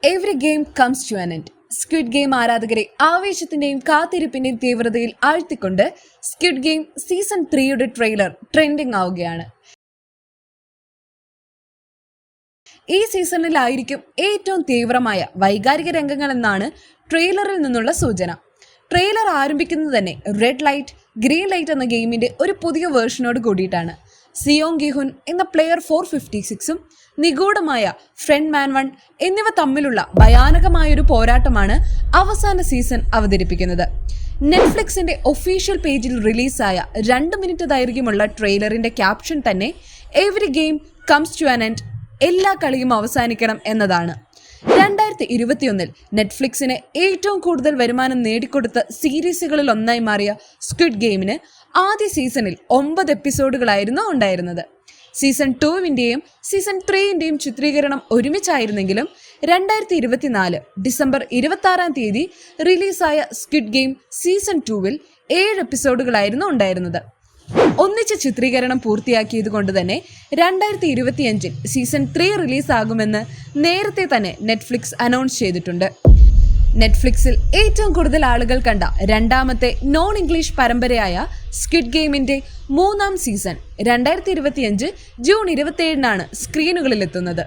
Every game comes to an end. Squid game ആരാധകരെ ആവേശത്തിന്റെയും കാത്തിരിപ്പിന്റെയും തീവ്രതയിൽ ആഴ്ത്തിക്കൊണ്ട് സ്ക്വിഡ് ഗെയിം സീസൺ 3യുടെ ട്രെയിലർ ട്രെൻഡിംഗ് ആവുകയാണ്. ഈ സീസണിലായിരിക്കും ഏറ്റവും തീവ്രമായ വൈകാരിക രംഗങ്ങൾ എന്നാണ് ട്രെയിലറിൽ നിന്നുള്ള സൂചന. ട്രെയിലർ ആരംഭിക്കുന്നത് തന്നെ റെഡ് ലൈറ്റ് ഗ്രീൻ ലൈറ്റ് എന്ന ഗെയിമിന്റെ ഒരു പുതിയ വേർഷനോട് കൂടിയിട്ടാണ്. സിയോങ് ഗിഹുൻ എന്ന പ്ലെയർ 456ഉം നിഗൂഢമായ ഫ്രണ്ട് മാൻ 1 എന്നിവ തമ്മിലുള്ള ഭയാനകമായൊരു പോരാട്ടമാണ് അവസാന സീസൺ അവതരിപ്പിക്കുന്നത്. നെറ്റ്ഫ്ലിക്സിന്റെ ഒഫീഷ്യൽ പേജിൽ റിലീസായ 2 മിനിറ്റ് ദൈർഘ്യമുള്ള ട്രെയിലറിന്റെ ക്യാപ്ഷൻ തന്നെ every game comes to an end, എല്ലാ കളിയും അവസാനിക്കണം എന്നതാണ്. 2021 നെറ്റ്ഫ്ലിക്സിന് ഏറ്റവും കൂടുതൽ വരുമാനം നേടിക്കൊടുത്ത സീരീസുകളിൽ ഒന്നായി മാറിയ സ്ക്വിഡ് ഗെയിമിന് ആദ്യ സീസണിൽ 9 എപ്പിസോഡുകളായിരുന്നു ഉണ്ടായിരുന്നത്. സീസൺ 2വിന്റെയും സീസൺ 3ന്റെയും ചിത്രീകരണം ഒരുമിച്ചായിരുന്നെങ്കിലും 2024 ഡിസംബർ 26 റിലീസായ സ്ക്വിഡ് ഗെയിം സീസൺ 2വിൽ 7 എപ്പിസോഡുകളായിരുന്നു ഉണ്ടായിരുന്നത്. ഒന്നിച്ച് ചിത്രീകരണം പൂർത്തിയാക്കിയത് കൊണ്ട് തന്നെ 2025 സീസൺ 3 റിലീസാകുമെന്ന് നേരത്തെ തന്നെ നെറ്റ്ഫ്ലിക്സ് അനൗൺസ് ചെയ്തിട്ടുണ്ട്. നെറ്റ്ഫ്ലിക്സിൽ ഏറ്റവും കൂടുതൽ ആളുകൾ കണ്ട രണ്ടാമത്തെ നോൺ ഇംഗ്ലീഷ് പരമ്പരയായ സ്ക്വിഡ് ഗെയിമിന്റെ 3ാം സീസൺ 2025 ജൂൺ 27 സ്ക്രീനുകളിലെത്തുന്നത്.